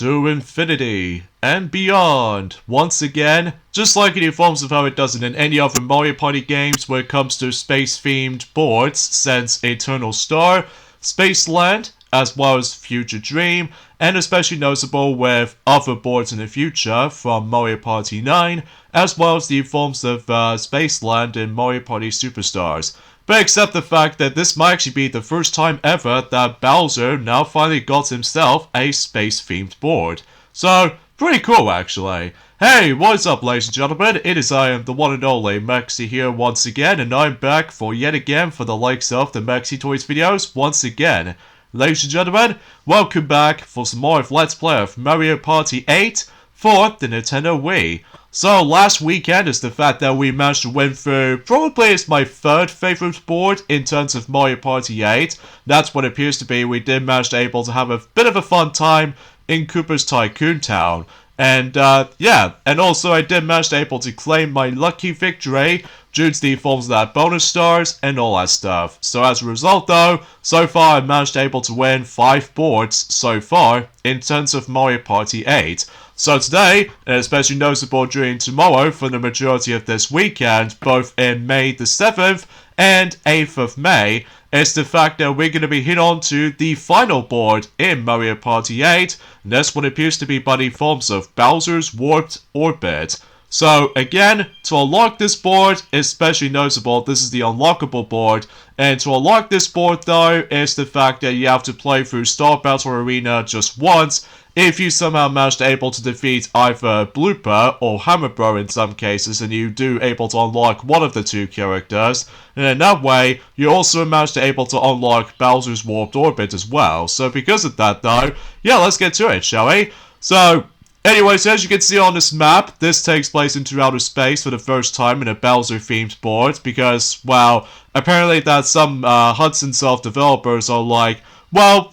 to infinity and beyond. Once again, just like it informs of how it does it in any other Mario Party games when it comes to space-themed boards since Eternal Star, Spaceland, as well as Future Dream, and especially noticeable with other boards in the future from Mario Party 9, as well as the forms of Spaceland in Mario Party Superstars. But except the fact that this might actually be the first time ever that Bowser now finally got himself a space-themed board. So, pretty cool actually. Hey, what's up ladies and gentlemen, it is I am the one and only Mexi here once again, and I'm back for yet again for the likes of the Mexi Toys videos once again. Ladies and gentlemen, welcome back for some more of Let's Play of Mario Party 8 for the Nintendo Wii. So last weekend is the fact that we managed to win through probably is my third favorite board in terms of Mario Party 8. That's what it appears to be. We did manage to able to have a bit of a fun time in Koopa's Tycoon Town. And yeah, and also I did manage to able to claim my lucky victory due to the forms of that bonus stars and all that stuff. So as a result though, so far I've managed to able to win 5 boards so far in terms of Mario Party 8. So today, and especially noticeable during tomorrow for the majority of this weekend, both in May the 7th and 8th of May, is the fact that we're going to be hit on to the final board in Mario Party 8, and that's what appears to be by the forms of Bowser's Warped Orbit. So again, to unlock this board, especially noticeable, this is the unlockable board, and to unlock this board though, is the fact that you have to play through Star Battle Arena just once, if you somehow manage to able to defeat either Blooper or Hammer Bro in some cases, and you do able to unlock one of the two characters, and in that way, you also manage to able to unlock Bowser's Warped Orbit as well. So because of that though, yeah, let's get to it, shall we? So, anyways, as you can see on this map, this takes place into outer space for the first time in a Bowser-themed board, because, well, apparently that some Hudson Soft developers are like, well,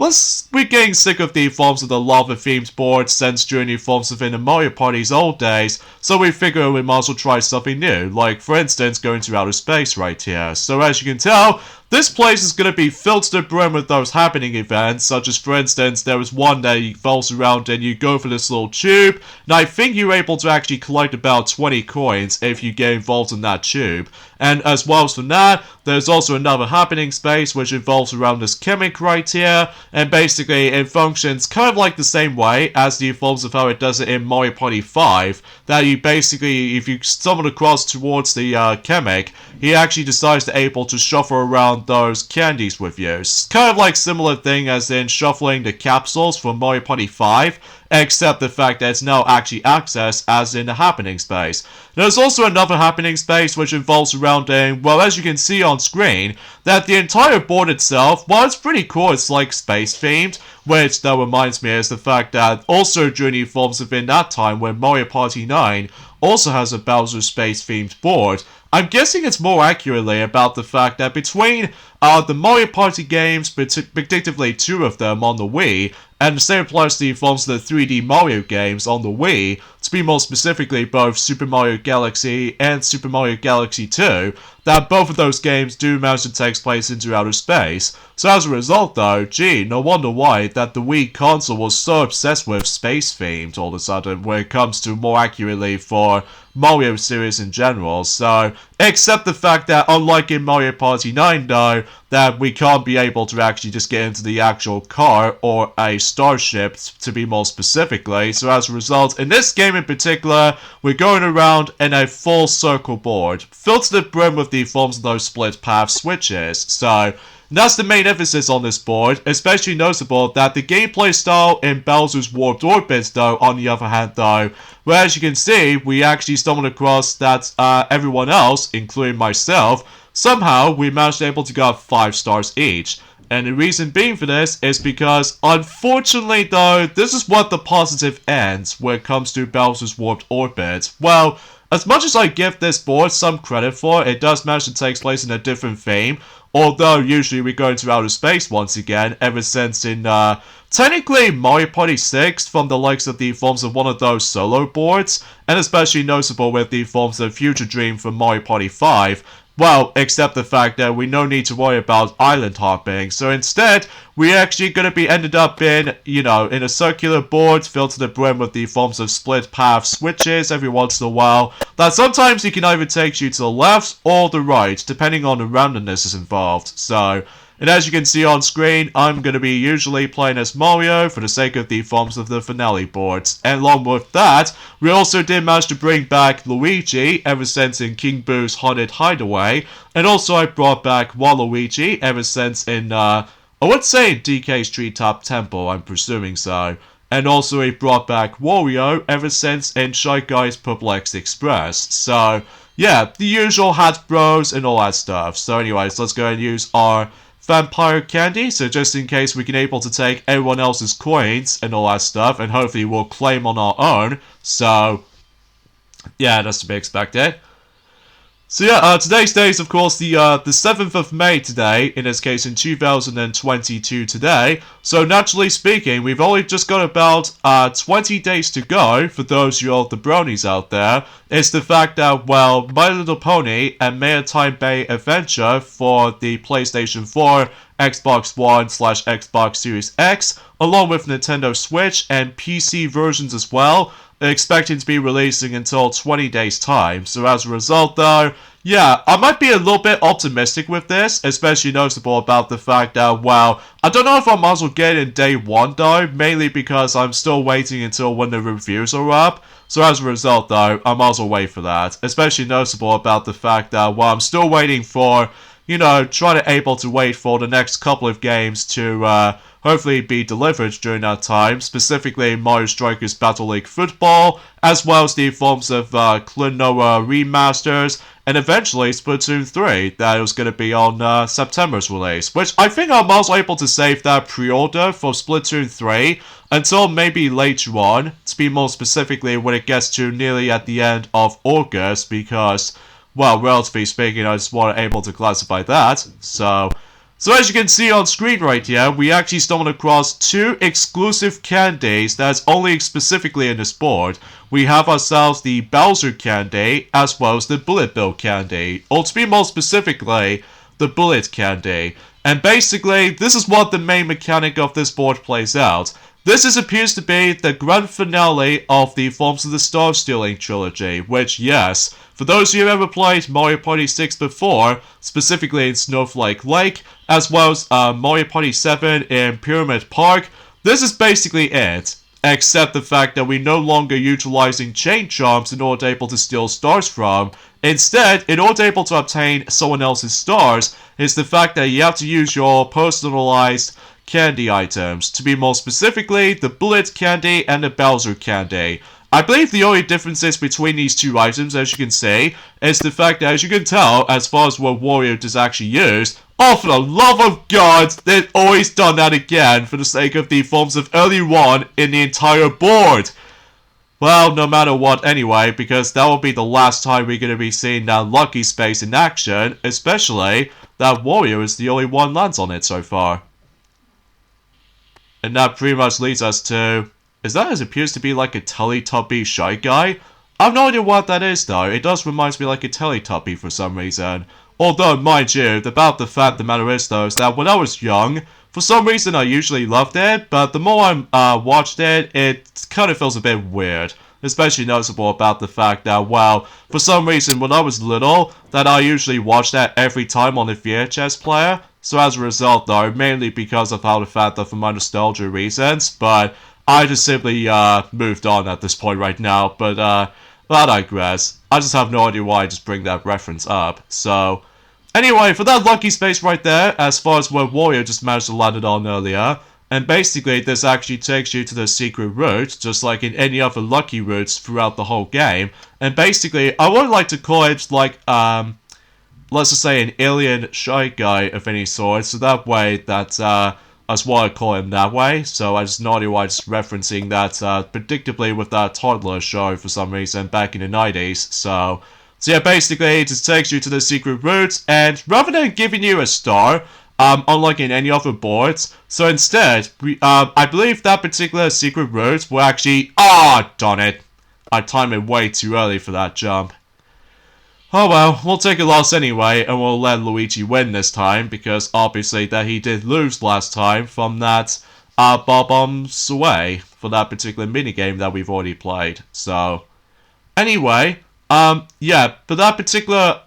we're getting sick of the forms of the lava-themed board since during the forms of in the Mario Party's old days, so we figure we might as well try something new, like, for instance, going to outer space right here. So as you can tell, this place is going to be filled to the brim with those happening events, such as, for instance, there was one that revolves around and you go for this little tube, and I think you're able to actually collect about 20 coins if you get involved in that tube. And as well as from that, there's also another happening space which involves around this chemic right here, and basically it functions kind of like the same way as the forms of how it does it in Mario Party 5, that you basically, if you stumble across towards the chemic, he actually decides to able to shuffle around those candies with you. It's kind of like similar thing as in shuffling the capsules from Mario Party 5, except the fact that it's now actually accessed as in the happening space. There's also another happening space which involves surrounding, well, as you can see on screen, that the entire board itself, well, it's pretty cool, it's like space themed, which that reminds me is the fact that also during the forms of in that time when Mario Party 9 also has a Bowser space themed board, I'm guessing it's more accurately about the fact that between the Mario Party games, particularly 2 of them on the Wii, and the same applies to the forms of the 3D Mario games on the Wii, to be more specifically both Super Mario Galaxy and Super Mario Galaxy 2, that both of those games do manage to take place into outer space. So as a result though, gee, no wonder why that the Wii console was so obsessed with space themed all of a sudden when it comes to more accurately for Mario series in general. So, except the fact that unlike in Mario Party 9 though, that we can't be able to actually just get into the actual car or a starship to be more specifically. So as a result, in this game in particular, we're going around in a full circle board, filled to the brim with the forms of those split path switches. So, that's the main emphasis on this board, especially noticeable that the gameplay style in Bowser's Warped Orbit though, on the other hand though, where as you can see, we actually stumbled across that everyone else, including myself, somehow we managed to able to get 5 stars each. And the reason being for this is because, unfortunately though, this is what the positive ends when it comes to Bowser's Warped Orbit. Well, as much as I give this board some credit for, it does manage to take place in a different theme, although usually we go into outer space once again, ever since in, technically Mario Party 6 from the likes of the forms of one of those solo boards, and especially noticeable with the forms of Future Dream from Mario Party 5, Well, except the fact that we no need to worry about island hopping. So instead, we're actually going to be ended up in, in a circular board filled to the brim with the forms of split path switches every once in a while. That sometimes you can either take you to the left or the right, depending on the randomness is involved. So, and as you can see on screen, I'm going to be usually playing as Mario for the sake of the forms of the finale boards. And along with that, we also did manage to bring back Luigi ever since in King Boo's Haunted Hideaway. And also I brought back Waluigi ever since in, I would say in DK's Treetop Temple, I'm presuming so. And also he brought back Wario ever since in Shy Guy's Perplexed Express. So, yeah, the usual Hat Bros and all that stuff. So anyways, let's go and use our vampire candy, so just in case we can able to take everyone else's coins and all that stuff, and hopefully we'll claim on our own. So, yeah, that's to be expected. So yeah, today's day is of course the 7th of May today, in this case in 2022 today, so naturally speaking, we've only just got about 20 days to go for those you old the bronies out there. It's the fact that, well, My Little Pony and Maritime Bay Adventure for the PlayStation 4, Xbox One / Xbox Series X, along with Nintendo Switch and PC versions as well, expecting to be releasing until 20 days time. So as a result though, yeah, I might be a little bit optimistic with this, especially noticeable about the fact that, well, I don't know if I might as well get it in day one though, mainly because I'm still waiting until when the reviews are up. So as a result though, I might as well wait for that, especially noticeable about the fact that, well, I'm still waiting for, trying to able to wait for the next couple of games to hopefully be delivered during that time, specifically Mario Strikers Battle League Football, as well as the forms of Klonoa remasters, and eventually Splatoon 3, that was going to be on September's release, which I think I'm also able to save that pre-order for Splatoon 3 until maybe later on, to be more specifically when it gets to nearly at the end of August, because, well, relatively speaking, I just want to able to classify that. So as you can see on screen right here, we actually stumbled across two exclusive candies that's only specifically in this board. We have ourselves the Bowser candy, as well as the Bullet Bill candy, or to be more specifically, the Bullet candy. And basically, this is what the main mechanic of this board plays out. This appears to be the grand finale of the Forms of the Star Stealing trilogy, which, yes, for those of you who have ever played Mario Party 6 before, specifically in Snowflake Lake, as well as Mario Party 7 in Pyramid Park, this is basically it. Except the fact that we're no longer utilizing chain charms in order to able to steal stars from. Instead, in order to able to obtain someone else's stars, is the fact that you have to use your personalized candy items, to be more specifically, the Bullet candy and the Bowser candy. I believe the only differences between these two items, as you can see, is the fact that, as you can tell, as far as what Wario does actually use, oh, for the love of God, they've always done that again for the sake of the forms of early one in the entire board. Well, no matter what anyway, because that will be the last time we're going to be seeing that Lucky Space in action, especially that Wario is the only one lands on it so far. And that pretty much leads us to, is that as appears to be like a Teletubby Shy Guy? I have no idea what that is though, it does remind me like a Teletubby for some reason. Although, mind you, about the fact the matter is though, is that when I was young, for some reason I usually loved it, but the more I watched it, it kind of feels a bit weird. Especially noticeable about the fact that, well, for some reason when I was little, that I usually watched that every time on the VHS player. So as a result though, mainly because of how the fact that for my nostalgia reasons, but I just simply moved on at this point right now, but I digress. I just have no idea why I just bring that reference up. So, anyway, for that lucky space right there, as far as where Wario just managed to land it on earlier, and basically this actually takes you to the secret route, just like in any other lucky routes throughout the whole game, and basically, I would like to call it like, let's just say an alien Shy Guy of any sort, so that way that, that's why I call him that way, so I just know why just referencing that, predictably with that toddler show for some reason back in the 90s, so yeah, basically, it just takes you to the secret route, and rather than giving you a star, unlike in any other boards, so instead, I believe that particular secret route will actually, darn it, I timed it way too early for that jump. Oh well, we'll take a loss anyway, and we'll let Luigi win this time, because obviously that he did lose last time from that bob-ombs away for that particular minigame that we've already played. So, anyway, yeah, for that particular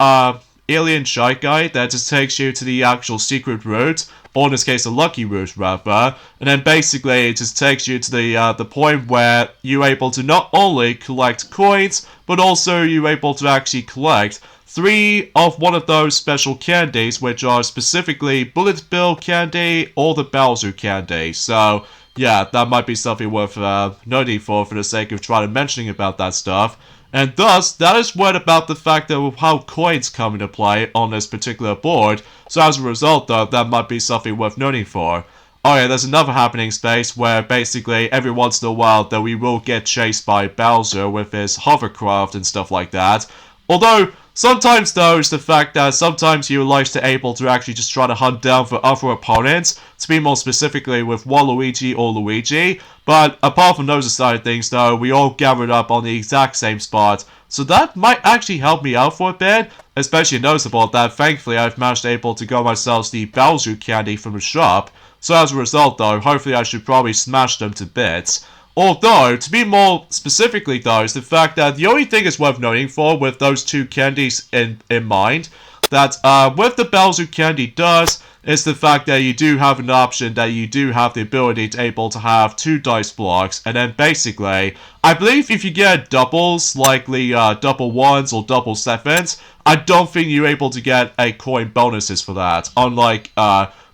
alien shy guy, that just takes you to the actual secret route, or in this case, a lucky route rather, and then basically it just takes you to the point where you're able to not only collect coins, but also you're able to actually collect 3 of one of those special candies, which are specifically Bullet Bill candy or the Bowser candy. So, yeah, that might be something worth noting for the sake of trying to mentioning about that stuff. And thus, that is what about the fact that how coins come into play on this particular board. So as a result, though, that might be something worth noting for. Oh yeah, there's another happening space where basically every once in a while that we will get chased by Bowser with his hovercraft and stuff like that. Although, sometimes though, it's the fact that sometimes you like to able to actually just try to hunt down for other opponents, to be more specifically with Waluigi or Luigi, but apart from those side of things though, we all gathered up on the exact same spot, so that might actually help me out for a bit, especially noticeable that thankfully I've managed able to get myself the Bowser candy from the shop, so as a result though, hopefully I should probably smash them to bits. Although, to be more specifically though, is the fact that the only thing is worth noting for with those 2 candies in mind, that what the Bowser candy does is the fact that you do have an option that you do have the ability to able to have 2 dice blocks, and then basically, I believe if you get doubles, like the double 1s or double 7s, I don't think you're able to get a coin bonuses for that, unlike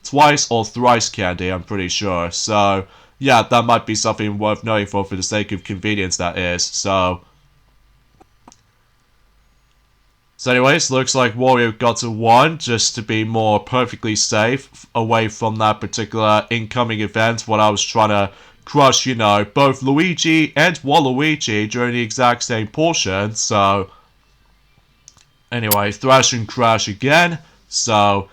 twice or thrice candy, I'm pretty sure, so yeah, that might be something worth knowing for the sake of convenience, that is. So anyways, looks like Wario got to 1, just to be more perfectly safe away from that particular incoming event when I was trying to crush, you know, both Luigi and Waluigi during the exact same portion. So anyway, thrash and crash again. So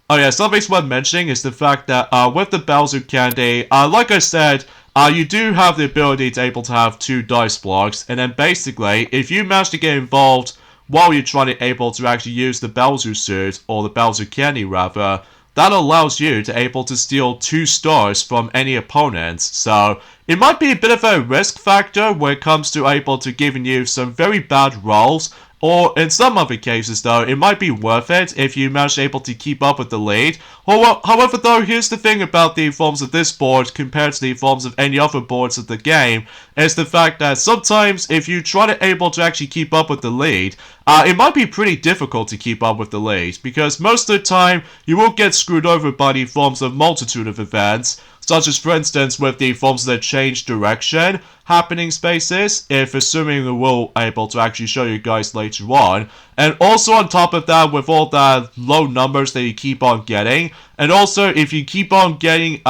oh yeah, something worth mentioning is the fact that with the Bowser candy, like I said, you do have the ability to able to have 2 dice blocks, and then basically, if you manage to get involved while you're trying to able to actually use the Bowser suit, or the Bowser candy rather, that allows you to able to steal 2 stars from any opponents. So it might be a bit of a risk factor when it comes to able to giving you some very bad rolls, or in some other cases though, it might be worth it if you manage able to keep up with the lead. However though, here's the thing about the forms of this board compared to the forms of any other boards of the game, is the fact that sometimes if you try to able to actually keep up with the lead, it might be pretty difficult to keep up with the lead, because most of the time you will get screwed over by the forms of multitude of events, such as for instance with the forms that change direction happening spaces, if assuming we will able to actually show you guys later on, and also on top of that with all the low numbers that you keep on getting, and also if you keep on getting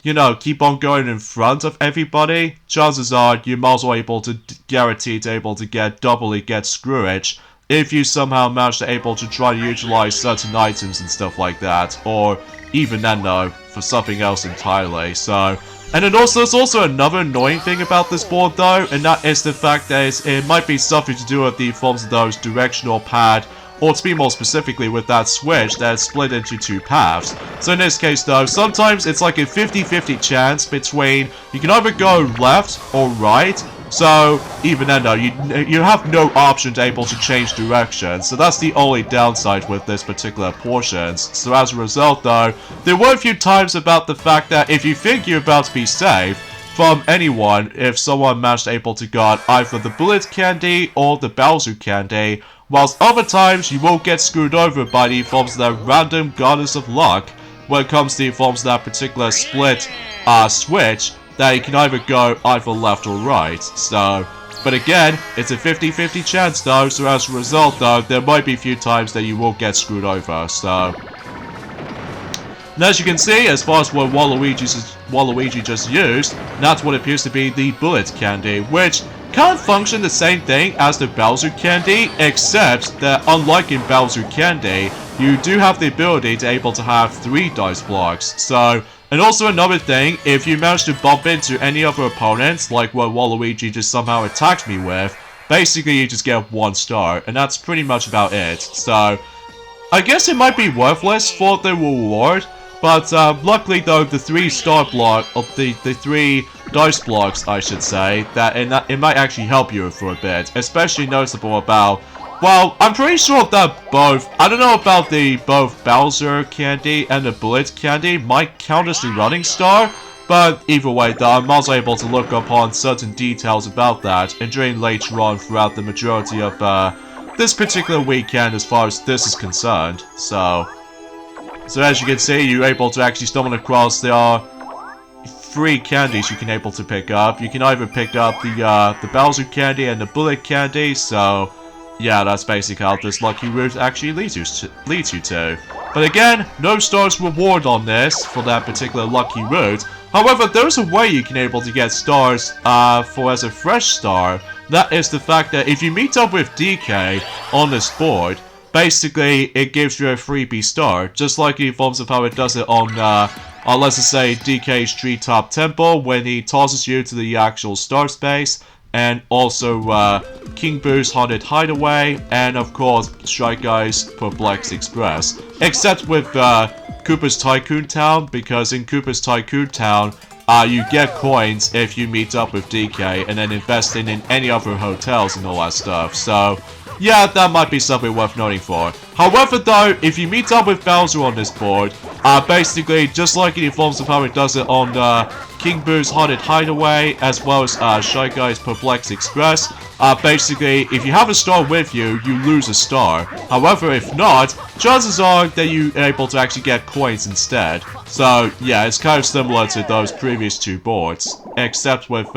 you know, keep on going in front of everybody, chances are you're also able to guarantee to able to get doubly get screwage if you somehow manage to able to try to utilize certain items and stuff like that, or even then though, for something else entirely. So, and then also, there's also another annoying thing about this board though, and that is the fact that it might be something to do with the forms of those directional pad, or to be more specifically with that switch that's split into 2 paths. So in this case though, sometimes it's like a 50-50 chance between you can either go left or right. So even then though, you have no option to able to change direction, so that's the only downside with this particular portions. So as a result though, there were a few times about the fact that if you think you're about to be safe from anyone, if someone managed able to get either the Bullet candy or the Bowser candy, whilst other times you will get screwed over by the forms of that random goddess of luck when it comes to the forms of that particular split switch, that you can either go either left or right. So, but again, it's a 50-50 chance though, so as a result though, there might be a few times that you will get screwed over, so. And as you can see, as far as what Waluigi just used, that's what appears to be the Bullet candy, which can't function the same thing as the Bowser candy, except that unlike in Bowser candy, you do have the ability to able to have 3 dice blocks, so. And also another thing, if you manage to bump into any other opponents, like what Waluigi just somehow attacked me with, basically you just get 1 star, and that's pretty much about it. So, I guess it might be worthless for the reward, but luckily though, the 3-star block, of the 3 dice blocks, I should say, that it might actually help you for a bit, especially noticeable about, well, I'm pretty sure that both, I don't know about the both Bowser candy and the Bullet candy might count as the running star, but either way though, I'm also able to look up on certain details about that, and during later on throughout the majority of this particular weekend as far as this is concerned. So as you can see, you're able to actually stumble across, there are 3 candies you can able to pick up. You can either pick up the Bowser candy and the Bullet candy, so yeah, that's basically how this lucky route actually leads you to. But again, no stars reward on this for that particular lucky route. However, there's a way you can able to get stars for as a fresh star. That is the fact that if you meet up with DK on this board, basically it gives you a freebie star, just like in forms of how it does it on let's just say DK's Treetop Temple when he tosses you to the actual star space, and also King Boo's Haunted Hideaway, and of course Shy Guy's Perplexed Express. Except with Koopa's Tycoon Town, because in Koopa's Tycoon Town, you get coins if you meet up with DK and then invest in any other hotels and all that stuff. So, yeah, that might be something worth noting for. However, though, if you meet up with Bowser on this board, basically, just like it informs of how it does it on King Boo's Haunted Hideaway, as well as Shy Guy's Perplexed Express, basically, if you have a star with you, you lose a star. However, if not, chances are that you're able to actually get coins instead. So, yeah, it's kind of similar to those previous 2 boards, except with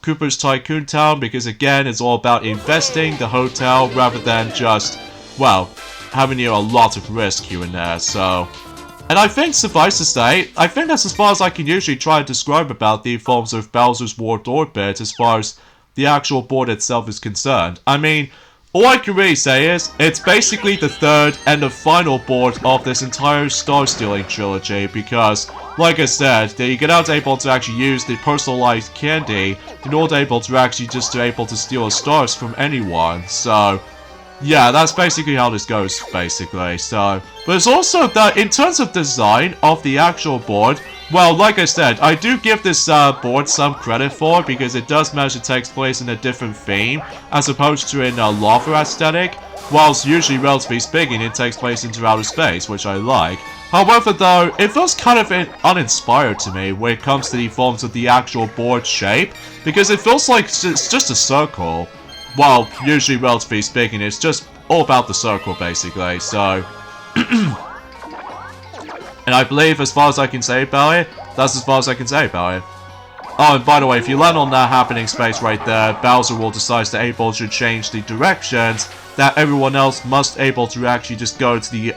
Koopa's Tycoon Town, because again, it's all about investing the hotel rather than just, well, having a lot of risk here and there, so. And I think, suffice to say, I think that's as far as I can usually try and describe about the forms of Bowser's World Orbit as far as the actual board itself is concerned. I mean, all I can really say is, it's basically the 3rd and the final board of this entire Star Stealing trilogy, because, like I said, that you're not able to actually use the personalized candy in order able to actually just able to steal stars from anyone, so. Yeah, that's basically how this goes, basically, so. But it's also that, in terms of design of the actual board, well, like I said, I do give this board some credit for, because it does manage to take place in a different theme, as opposed to in a lava aesthetic, whilst usually, relatively speaking, it takes place into outer space, which I like. However, though, it feels kind of uninspired to me when it comes to the forms of the actual board shape, because it feels like it's just a circle. Well, usually, relatively speaking, it's just all about the circle, basically, so. And I believe, as far as I can say about it, that's as far as I can say about it. Oh, and by the way, if you land on that happening space right there, Bowser will decide to able to change the directions, that everyone else must able to actually just go to the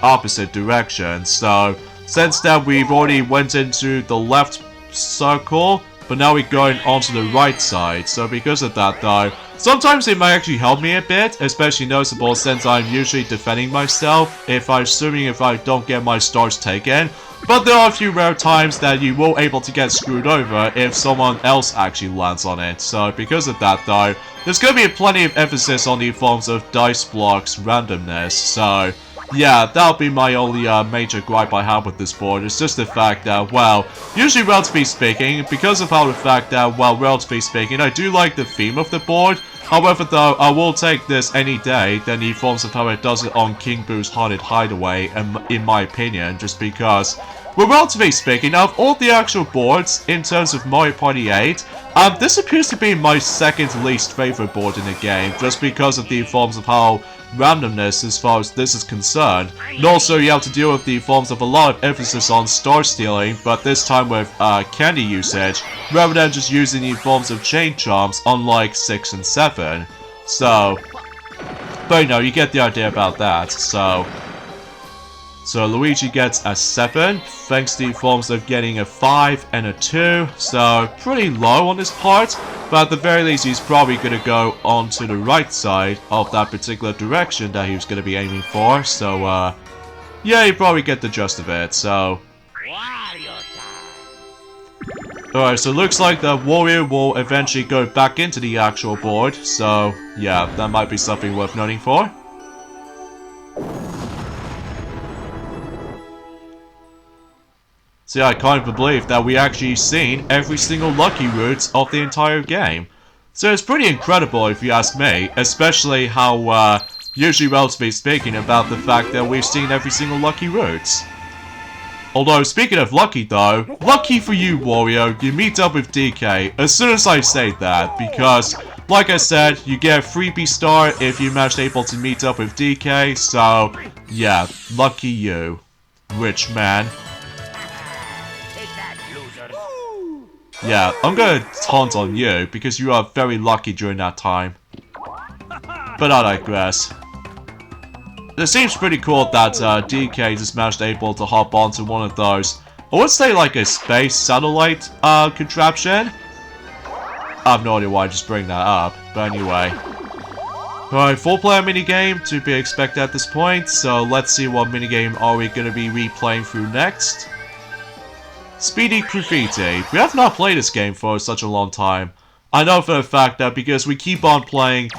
opposite direction. So, since that we've already went into the left circle, but now we're going onto the right side. So because of that though, sometimes it might actually help me a bit, especially noticeable since I'm usually defending myself, assuming if I don't get my stars taken. But there are a few rare times that you will able to get screwed over if someone else actually lands on it. So because of that though, there's going to be plenty of emphasis on the forms of dice blocks randomness. So yeah, that'll be my only major gripe I have with this board. It's just the fact that, well, usually relatively speaking, because of how the fact that, well, relatively speaking, I do like the theme of the board. However, though, I will take this any day than the forms of how it does it on King Boo's Haunted Hideaway, in my opinion, just because, well, relatively speaking, out of all the actual boards, in terms of Mario Party 8, this appears to be my second least favorite board in the game, just because of the forms of how randomness as far as this is concerned. And also you have to deal with the forms of a lot of emphasis on star stealing, but this time with candy usage, rather than just using the forms of chain chomps unlike 6 and 7. So, but you know, you get the idea about that, so Luigi gets a 7, thanks to the forms of getting a 5 and a 2, so pretty low on this part, but at the very least he's probably going to go onto the right side of that particular direction that he was going to be aiming for, so yeah, you probably get the gist of it, so. Alright, so it looks like the warrior will eventually go back into the actual board, so yeah, that might be something worth noting for. See, I can't believe that we actually seen every single lucky route of the entire game. So it's pretty incredible if you ask me, especially how, usually relatively speaking, about the fact that we've seen every single lucky route. Although, speaking of lucky though, lucky for you, Wario, you meet up with DK as soon as I say that, because, like I said, you get a freebie star if you manage able to meet up with DK, so, yeah, lucky you, rich man. Yeah, I'm gonna taunt on you, because you are very lucky during that time. But I digress. It seems pretty cool that DK just managed able to hop onto one of those, I would say like a space satellite contraption. I have no idea why I just bring that up, but anyway. Alright, 4-player minigame to be expected at this point, so let's see what minigame are we going to be replaying through next. Speedy Graffiti. We have not played this game for such a long time. I know for a fact that because we keep on playing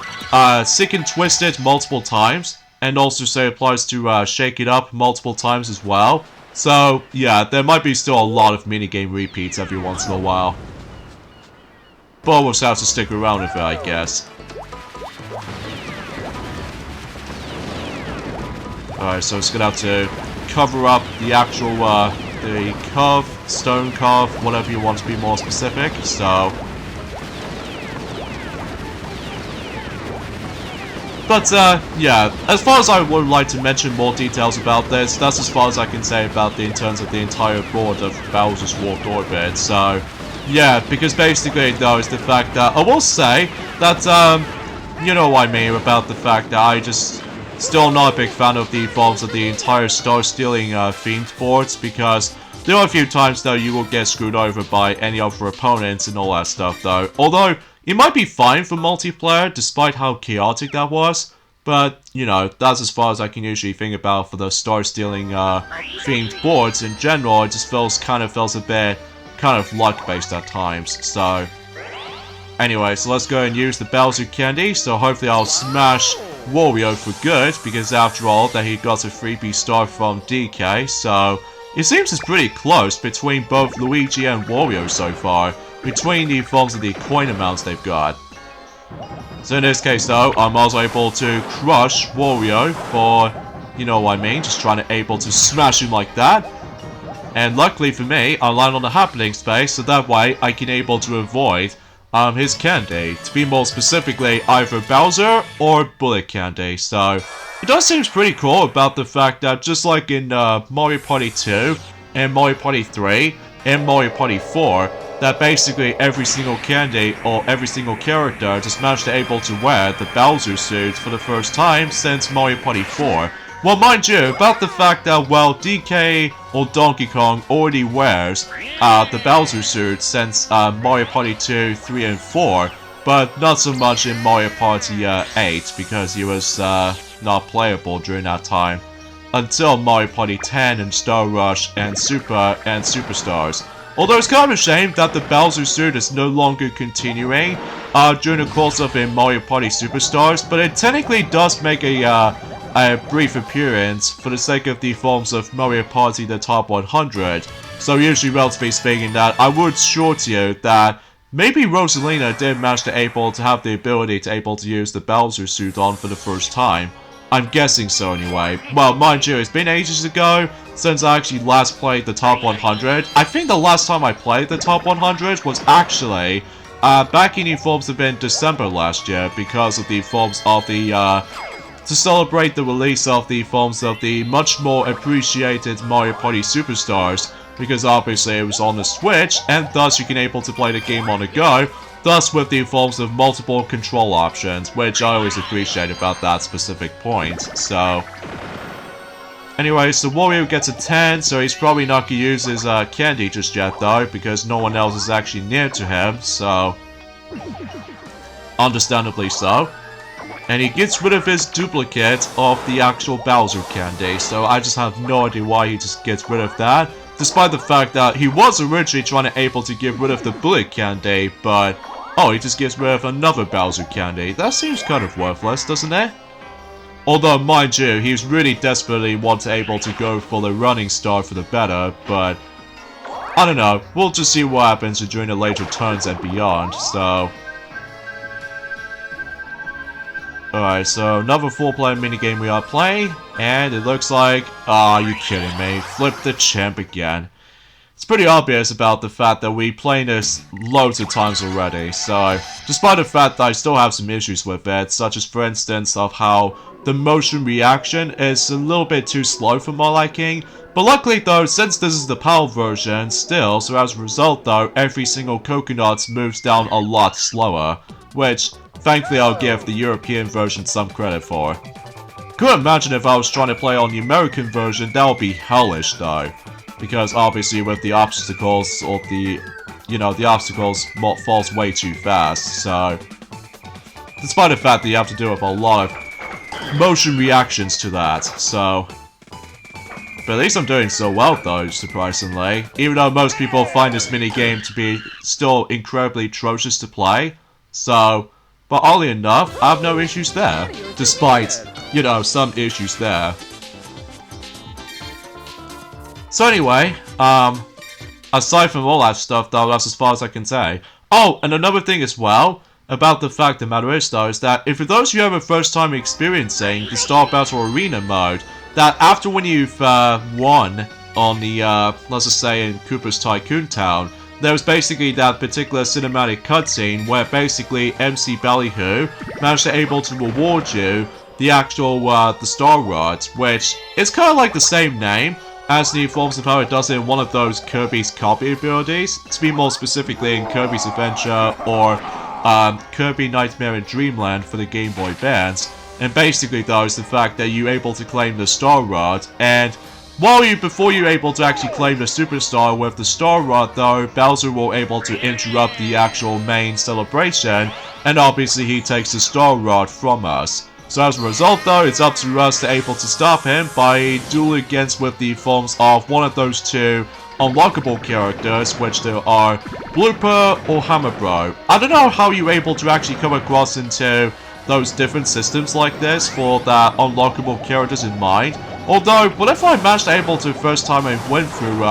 Sick and Twisted multiple times, and also say applies to Shake It Up multiple times as well. So, yeah, there might be still a lot of minigame repeats every once in a while. But we'll just have to stick around with it, I guess. Alright, so it's gonna have to cover up the actual, the curve, stone curve, whatever you want to be more specific, so... But, yeah, as far as I would like to mention more details about this, that's as far as I can say about in terms of the entire board of Bowser's Warped Orbit, so, yeah, because basically, though, is the fact that, I will say that, you know what I mean about the fact that I just still not a big fan of the forms of the entire star-stealing, themed boards, because there are a few times, though, you will get screwed over by any other opponents and all that stuff, though, although... It might be fine for multiplayer, despite how chaotic that was, but, you know, that's as far as I can usually think about for the star-stealing, themed boards in general. It just feels a bit, kind of luck-based at times, so... Anyway, so let's go and use the Bowser candy, so hopefully I'll smash Wario for good, because after all, that he got a freebie star from DK, so... It seems it's pretty close between both Luigi and Wario so far. Between the forms of the coin amounts they've got. So in this case though, I'm also able to crush Wario for, you know what I mean, just trying to able to smash him like that. And luckily for me, I land on the happening space, so that way I can able to avoid his candy. To be more specifically, either Bowser or Bullet Candy. So it does seem pretty cool about the fact that just like in Mario Party 2, and Mario Party 3, and Mario Party 4, that basically every single candy or every single character just managed to able to wear the Bowser suit for the first time since Mario Party 4. Well, mind you, about the fact that, well, DK or Donkey Kong already wears the Bowser suit since Mario Party 2, 3, and 4, but not so much in Mario Party 8 because he was not playable during that time. Until Mario Party 10 and Star Rush and Superstars. Although it's kind of a shame that the Bowser suit is no longer continuing during the course of in Mario Party Superstars, but it technically does make a brief appearance for the sake of the forms of Mario Party the Top 100. So usually, relatively speaking, that I would short you that maybe Rosalina did manage to able to have the ability to able to use the Bowser suit on for the first time. I'm guessing so anyway. Well, mind you, it's been ages ago since I actually last played the Top 100. I think the last time I played the Top 100 was actually back in the forms of in December last year because of the forms of the to celebrate the release of the forms of the much more appreciated Mario Party Superstars, because obviously it was on the Switch and thus you can able to play the game on the go. Thus with the forms of multiple control options, which I always appreciate about that specific point, so... Anyway, so Wario gets a 10, so he's probably not gonna use his candy just yet though, because no one else is actually near to him, so... Understandably so. And he gets rid of his duplicate of the actual Bowser candy, so I just have no idea why he just gets rid of that. despite the fact that he was originally trying to able to get rid of the bullet candy, but oh, he just gets rid of another Bowser candy. That seems kind of worthless, doesn't it? Although, mind you, he's really desperately able to go for the running star for the better, but I don't know. We'll just see what happens during the later turns and beyond, so alright, so another 4-player minigame we are playing, and it looks like, are you kidding me? Flip the champ again. It's pretty obvious about the fact that we played this loads of times already, so despite the fact that I still have some issues with it, such as for instance of how the motion reaction is a little bit too slow for my liking, but luckily though, since this is the PAL version still, so as a result though, every single coconut moves down a lot slower, which thankfully I'll give the European version some credit for. Couldn't imagine if I was trying to play on the American version, that would be hellish though. Because obviously with the obstacles, or the, you know, the obstacles falls way too fast, so despite the fact that you have to deal with a lot of motion reactions to that, so but at least I'm doing so well though, surprisingly. Even though most people find this minigame to be still incredibly atrocious to play, so but oddly enough, I have no issues there, despite, you know, some issues there. So anyway, aside from all that stuff though, that's as far as I can say. Oh, and another thing as well, about the fact the matter is though, is that if for those of you who have a first time experiencing the Star Battle Arena mode, that after when you've won on the, let's just say in Koopa's Tycoon Town, there was basically that particular cinematic cutscene where basically MC Ballyhoo managed to able to reward you the actual, the Star Rod, which is kind of like the same name as the forms of how it does in one of those Kirby's copy abilities, to be more specifically in Kirby's Adventure or Kirby Nightmare in Dreamland for the Game Boy Advance. And basically though is the fact that you're able to claim the Star Rod, and before you're able to actually claim the Superstar with the Star Rod though, Bowser will able to interrupt the actual main celebration, and obviously he takes the Star Rod from us. So as a result though, it's up to us to able to stop him by dueling against with the forms of one of those two unlockable characters, which there are Blooper or Hammer Bro. I don't know how you're able to actually come across into those different systems like this for that unlockable characters in mind. Although, whenever I managed able to first time I went through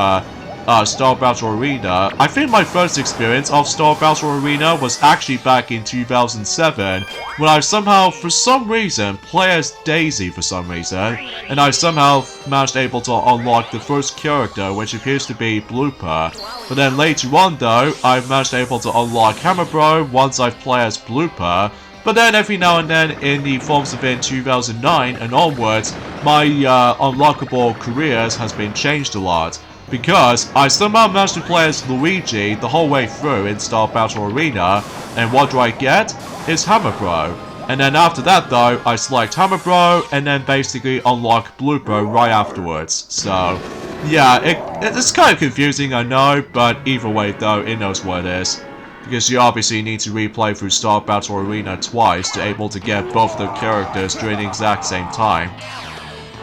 Star Battle Arena, I think my first experience of Star Battle Arena was actually back in 2007, when I somehow, for some reason, play as Daisy for some reason, and I somehow managed able to unlock the first character, which appears to be Blooper. But then later on though, I managed able to unlock Hammer Bro once I play as Blooper. But then every now and then in the forms of in 2009 and onwards, my unlockable careers has been changed a lot. Because I somehow managed to play as Luigi the whole way through in Star Battle Arena, and what do I get? It's Hammer Bro. And then after that though, I select Hammer Bro, and then basically unlock Blooper right afterwards. So, yeah, it's kind of confusing, I know, but either way though, it knows what it is. Because you obviously need to replay through Star Battle Arena twice to able to get both the characters during the exact same time.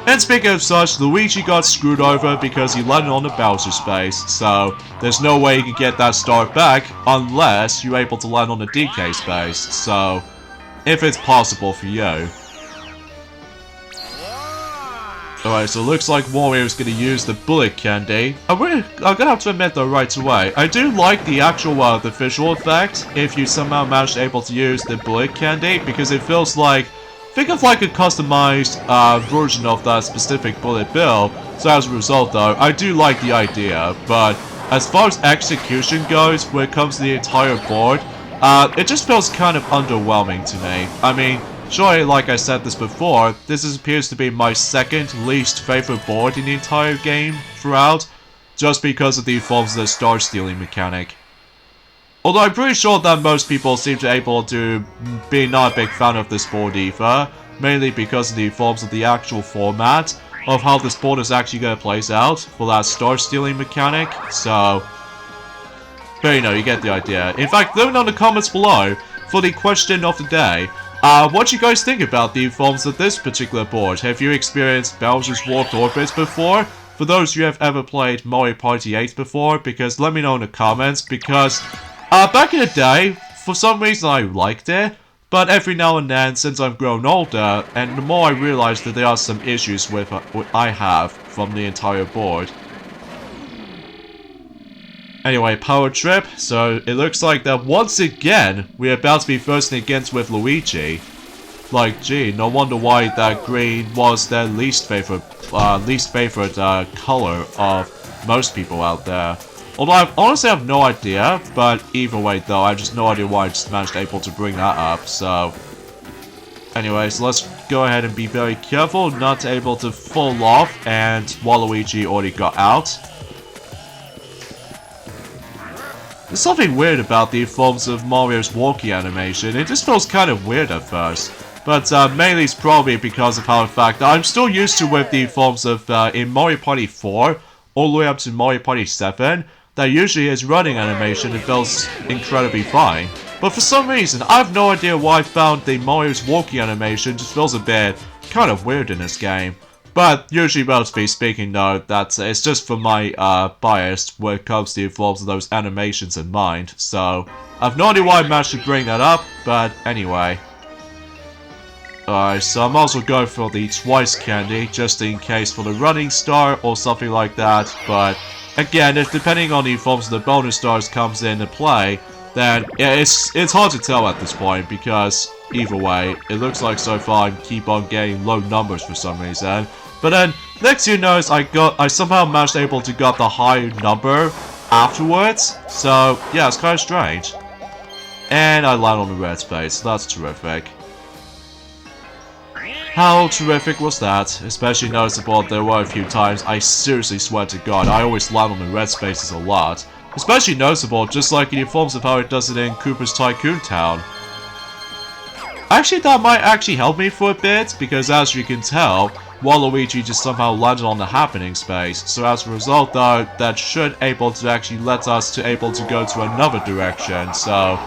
And speaking of such, Luigi got screwed over because he landed on the Bowser space, so there's no way you can get that star back unless you're able to land on the DK space, so if it's possible for you. Alright, so it looks like Wario's gonna use the bullet candy. I'm gonna have to admit though right away, I do like the actual, the visual effect if you somehow manage to able to use the bullet candy, because it feels like, think of like a customized version of that specific bullet bill. So as a result though, I do like the idea, but as far as execution goes, when it comes to the entire board, it just feels kind of underwhelming to me. I mean, surely, like I said this before, this appears to be my second least favorite board in the entire game throughout, just because of the forms of the star stealing mechanic. Although I'm pretty sure that most people seem to able to be not a big fan of this board either, mainly because of the forms of the actual format of how this board is actually going to play out for that star stealing mechanic, so but you know, you get the idea. In fact, leave it on the comments below for the question of the day. What do you guys think about the forms of this particular board? Have you experienced Bowser's Warped Orbits before? for those of you who have ever played Mario Party 8 before, because let me know in the comments, because back in the day, for some reason I liked it, but every now and then, since I've grown older, and the more I realize that there are some issues with what I have from the entire board. Anyway, power trip, so it looks like that once again, we're about to be versing against with Luigi. Like, gee, no wonder why that green was their least favorite color of most people out there. Although I honestly have no idea, but either way though, I have just no idea why I just managed able to bring that up, so... Anyways, let's go ahead and be very careful, not able to fall off, and Waluigi already got out. There's something weird about the forms of Mario's walking animation, it just feels kind of weird at first. But mainly it's probably because of how the fact that I'm still used to with the forms of in Mario Party 4 all the way up to Mario Party 7 that usually his running animation it feels incredibly fine. But for some reason I have no idea why I found the Mario's walking animation just feels a bit kind of weird in this game. But usually relatively speaking though, that's it's just for my bias when it comes to the forms of those animations in mind. So I have no idea why I managed to bring that up, but anyway. Alright, so I'm also going for the twice candy, just in case for the running star or something like that, but again, if depending on the forms of the bonus stars comes into play, then yeah, it's hard to tell at this point, because either way, it looks like so far I keep on getting low numbers for some reason. But then, next thing you notice, I somehow managed able to get the high number afterwards, so yeah, it's kind of strange. And I land on the red space, so that's terrific. How terrific was that? Especially noticeable there were a few times, I seriously swear to god, I always land on the red spaces a lot. Especially noticeable, just like in the forms of how it does it in Koopa's Tycoon Town. Actually, that might actually help me for a bit, because as you can tell, Waluigi just somehow landed on the happening space, so as a result though, that should able to actually let us to able to go to another direction, so...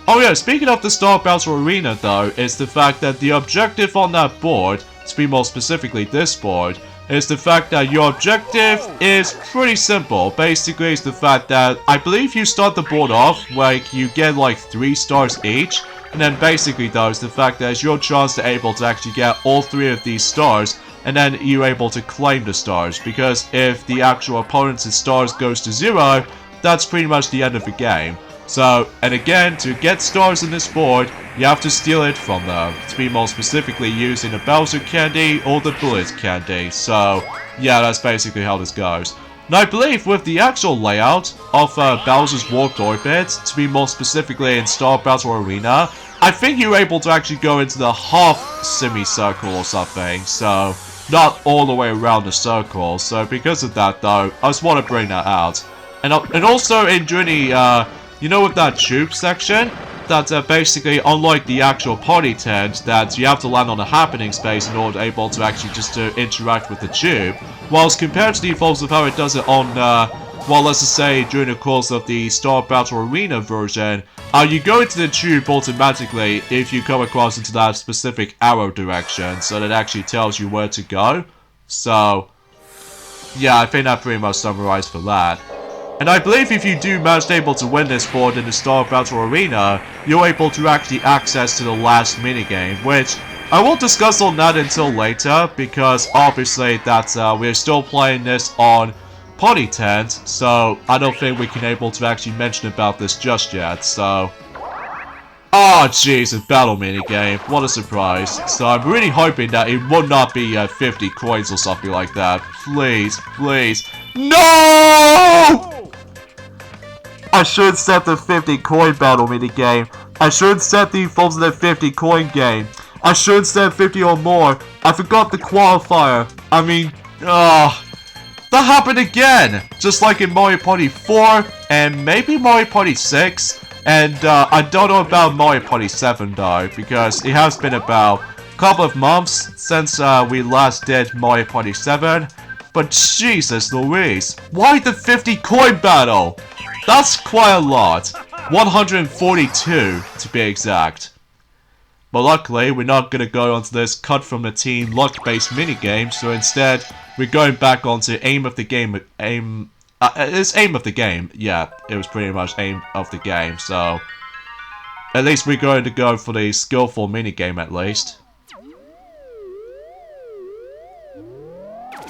Oh yeah, speaking of the Star Battle Arena though, is the fact that the objective on that board, to be more specifically this board, is the fact that your objective is pretty simple. Basically, it's the fact that I believe you start the board off, like you get like 3 stars each, and then basically though, it's the fact that it's your chance to able to actually get all 3 of these stars, and then you're able to claim the stars, because if the actual opponent's stars goes to 0, that's pretty much the end of the game. So, and again, to get stars in this board, you have to steal it from them, to be more specifically using the Bowser candy or the Bullet candy, so yeah, that's basically how this goes. Now I believe with the actual layout of Bowser's Warped Orbit, to be more specifically in Star Battle Arena, I think you're able to actually go into the half semicircle or something, so not all the way around the circle, so because of that though, I just want to bring that out. And also in during the, you know, with that tube section, that basically, unlike the actual party tent, that you have to land on a happening space in order to able to actually just to interact with the tube, whilst compared to the forms of how it does it on, well, let's just say during the course of the Star Battle Arena version, you go into the tube automatically if you come across into that specific arrow direction, so that actually tells you where to go. So, yeah, I think that pretty much summarized for that. And I believe if you do manage able to win this board in the Star Battle Arena, you're able to actually access to the last minigame, which I won't discuss on that until later, because obviously that we're still playing this on Party Tent, so I don't think we can able to actually mention about this just yet, so... Oh jeez, a battle minigame, what a surprise. So I'm really hoping that it would not be 50 coins or something like that. Please, please. No! I should set the 50 coin battle minigame. I should set the forms of the 50 coin game. I should set 50 or more. I forgot the qualifier. I mean, that happened again. Just like in Mario Party 4 and maybe Mario Party 6. And I don't know about Mario Party 7 though, because it has been about a couple of months since we last did Mario Party 7. But Jesus Louise, why the 50 coin battle? That's quite a lot. 142 to be exact. But luckily, we're not gonna go onto this cut from the team luck-based minigame, so instead, we're going back onto aim of the game. It's aim of the game. Yeah, it was pretty much aim of the game, so at least we're going to go for the skillful minigame at least.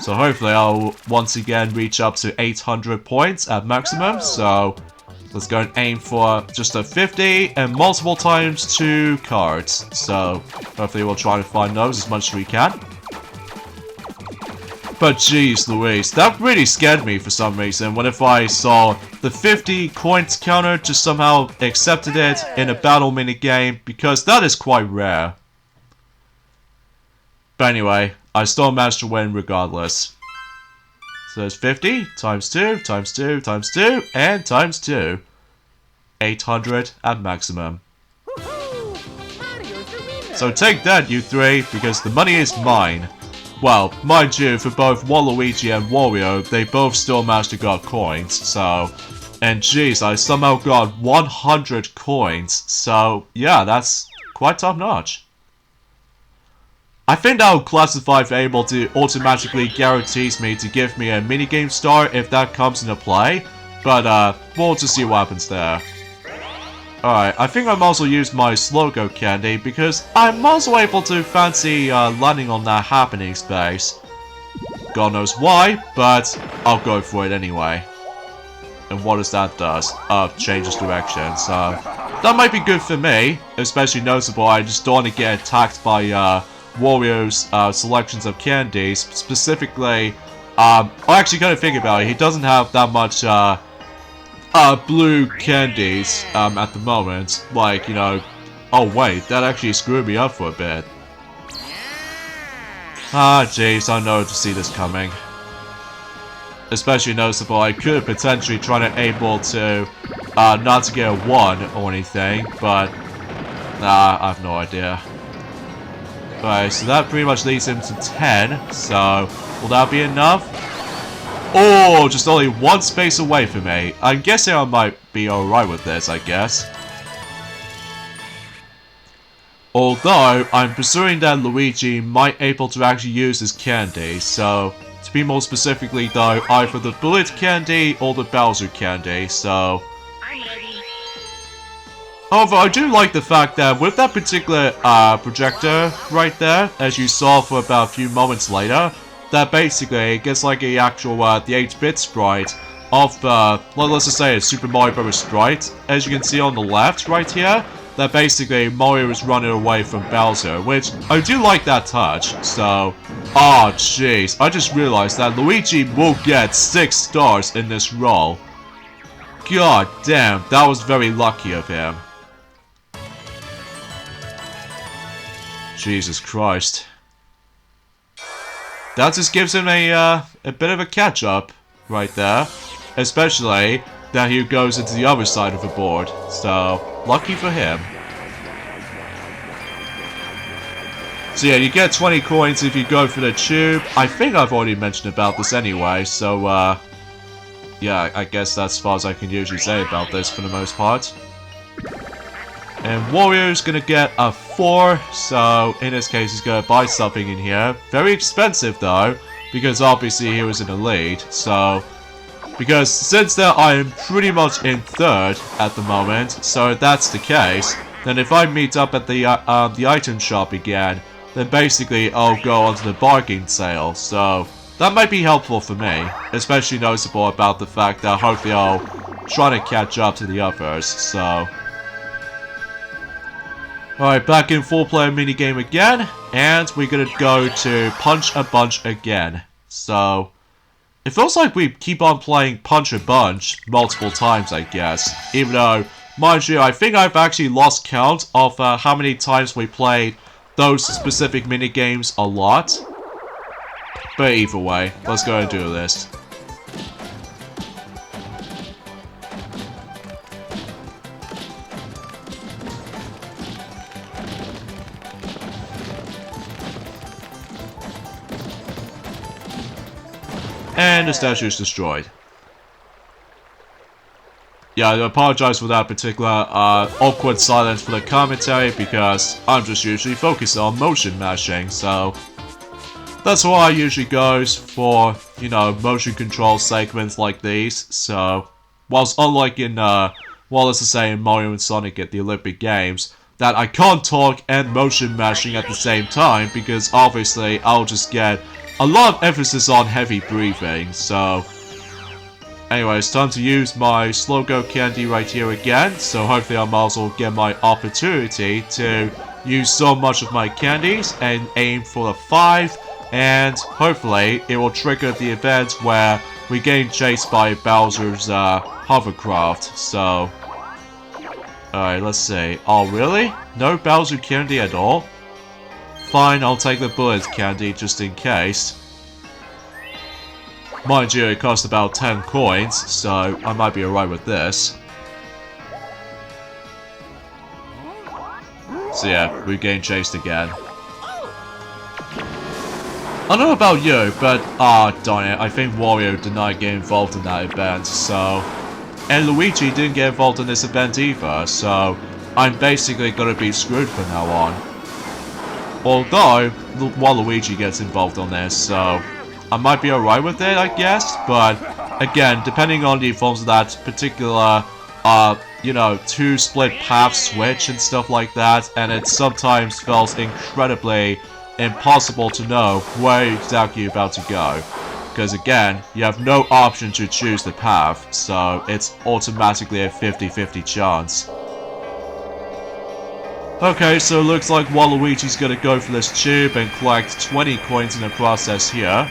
So hopefully I'll once again reach up to 800 points at maximum, so let's go and aim for just a 50 and multiple times 2 cards. So hopefully we'll try to find those as much as we can. But jeez Louise, that really scared me for some reason whenever I saw the 50 coins counter just somehow accepted it in a battle minigame, because that is quite rare. But anyway, I still managed to win regardless. So there's 50 times 2 times 2 times 2 and times 2. 800 at maximum. So take that, you three, because the money is mine. Well, mind you, for both Waluigi and Wario, they both still managed to get coins, so... And jeez, I somehow got 100 coins, so yeah, that's quite top notch. I think that would classify for able to automatically guarantees me to give me a minigame star if that comes into play, but we'll just see what happens there. Alright, I think I'm also use my Slogo candy because I'm also able to fancy landing on that happening space. God knows why, but I'll go for it anyway. And what does that does? Changes direction, so that might be good for me, especially noticeable. I just don't want to get attacked by Wario's selections of candies. Specifically, I actually kind of think about it, he doesn't have that much blue candies at the moment, like, you know. Oh wait, that actually screwed me up for a bit. Ah jeez, I know to see this coming. Especially noticeable, I could potentially try to able to not to get a 1 or anything, but nah, I have no idea. Alright, so that pretty much leads him to 10, so will that be enough? Oh, just only 1 space away from me. I'm guessing I might be alright with this, I guess. Although, I'm presuming that Luigi might able to actually use his candy, so... To be more specifically though, either the bullet candy or the Bowser candy, so... However, I do like the fact that with that particular projector right there, as you saw for about a few moments later, that basically gets like a actual, the 8-bit sprite of, well, let's just say a Super Mario Bros. Sprite, as you can see on the left right here, that basically Mario is running away from Bowser, which I do like that touch, so... Oh, jeez, I just realized that Luigi will get 6 stars in this roll. God damn, that was very lucky of him. Jesus Christ. That just gives him a bit of a catch-up right there. Especially that he goes into the other side of the board. So, lucky for him. So yeah, you get 20 coins if you go for the tube. I think I've already mentioned about this anyway, so yeah, I guess that's as far as I can usually say about this for the most part. And Wario's gonna get a 4, so in this case he's gonna buy something in here. Very expensive though, because obviously he was in the lead, so... Because since that I am pretty much in 3rd at the moment, so if that's the case, then if I meet up at the item shop again, then basically I'll go onto the bargain sale, so that might be helpful for me, especially noticeable about the fact that hopefully I'll try to catch up to the others, so... Alright, back in 4-player minigame again, and we're gonna go to Punch a Bunch again, so... It feels like we keep on playing Punch a Bunch multiple times, I guess, even though, mind you, I think I've actually lost count of how many times we played those specific minigames a lot. But either way, let's go and do this. And the statue is destroyed. yeah, I apologize for that particular awkward silence for the commentary because I'm just usually focused on motion mashing, so that's why I usually goes for, you know, motion control segments like these. So, whilst unlike in, well, let's just say in Mario and Sonic at the Olympic Games, that I can't talk and motion mashing at the same time because obviously I'll just get a lot of emphasis on heavy breathing, so anyway, it's time to use my slow go candy right here again, so hopefully I might as well get my opportunity to use so much of my candies and aim for the 5, and hopefully it will trigger the event where we get chased by Bowser's hovercraft, so alright, let's see. Oh, really? No Bowser candy at all? Fine, I'll take the bullet candy just in case. Mind you, it cost about 10 coins, so I might be alright with this. So yeah, we're getting chased again. I don't know about you, but darn it, I think Wario did not get involved in that event, so... And Luigi didn't get involved in this event either, so I'm basically gonna be screwed from now on. Although, while Luigi gets involved on this, so I might be alright with it, I guess, but again, depending on the forms of that particular, you know, 2 split path switch and stuff like that, and it sometimes feels incredibly impossible to know where exactly you're about to go. Because again, you have no option to choose the path, so it's automatically a 50-50 chance. Okay, so it looks like Waluigi's gonna go for this tube and collect 20 coins in the process here.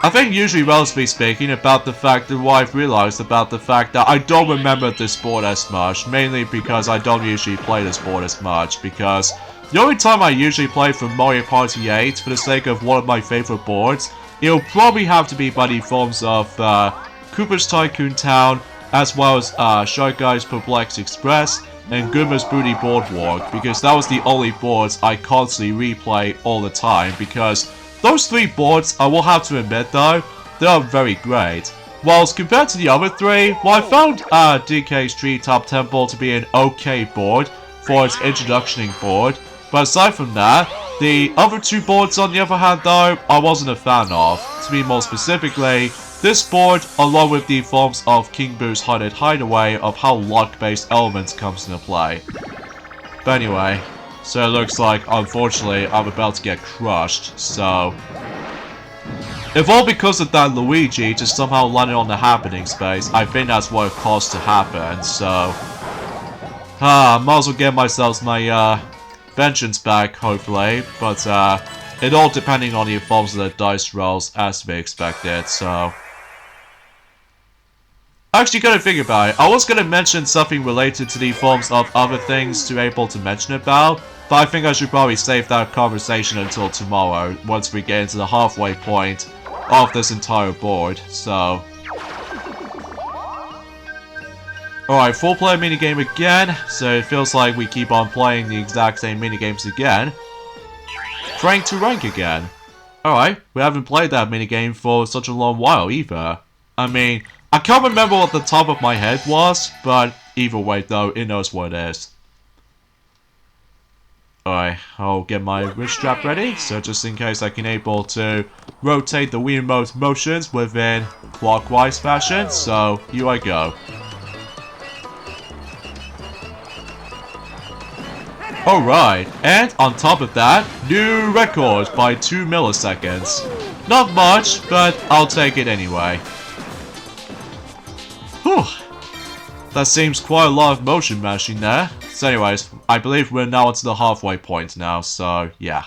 I think usually, relatively speaking, about the fact that what I've realized about the fact that I don't remember this board as much, mainly because I don't usually play this board as much, because the only time I usually play from Mario Party 8, for the sake of one of my favorite boards, it'll probably have to be by the forms of Koopa's Tycoon Town, as well as Shy Guy's Perplex Express, and Goomba's Booty Boardwalk, because that was the only boards I constantly replay all the time, because those 3 boards, I will have to admit though, they are very great. Whilst compared to the other 3, well, I found DK's Treetop Temple to be an okay board for its introducing board, but aside from that, the other 2 boards on the other hand though, I wasn't a fan of. To be more specifically, this board, along with the forms of King Boo's Haunted Hideaway of how luck-based elements comes into play. But anyway, so it looks like, unfortunately, I'm about to get crushed, so... If all because of that Luigi just somehow landed on the happening space, I think that's what it caused to happen, so... I might as well get myself my, vengeance back, hopefully, but, it all depending on the forms of the dice rolls, as to be expected, so... Actually, gotta think about it. I was gonna mention something related to the forms of other things to be able to mention about, but I think I should probably save that conversation until tomorrow, once we get into the halfway point of this entire board, so... Alright, 4-player minigame again, so it feels like we keep on playing the exact same minigames again. Rank to rank again. Alright, we haven't played that minigame for such a long while either. I mean, I can't remember what the top of my head was, but either way though, it knows what it is. Alright, I'll get my wrist strap ready, so just in case I can able to rotate the Wii Remote motions within clockwise fashion, so here I go. Alright, and on top of that, new record by 2 milliseconds. Not much, but I'll take it anyway. Whew. That seems quite a lot of motion mashing there. So anyways, I believe we're now at the halfway point now, so yeah.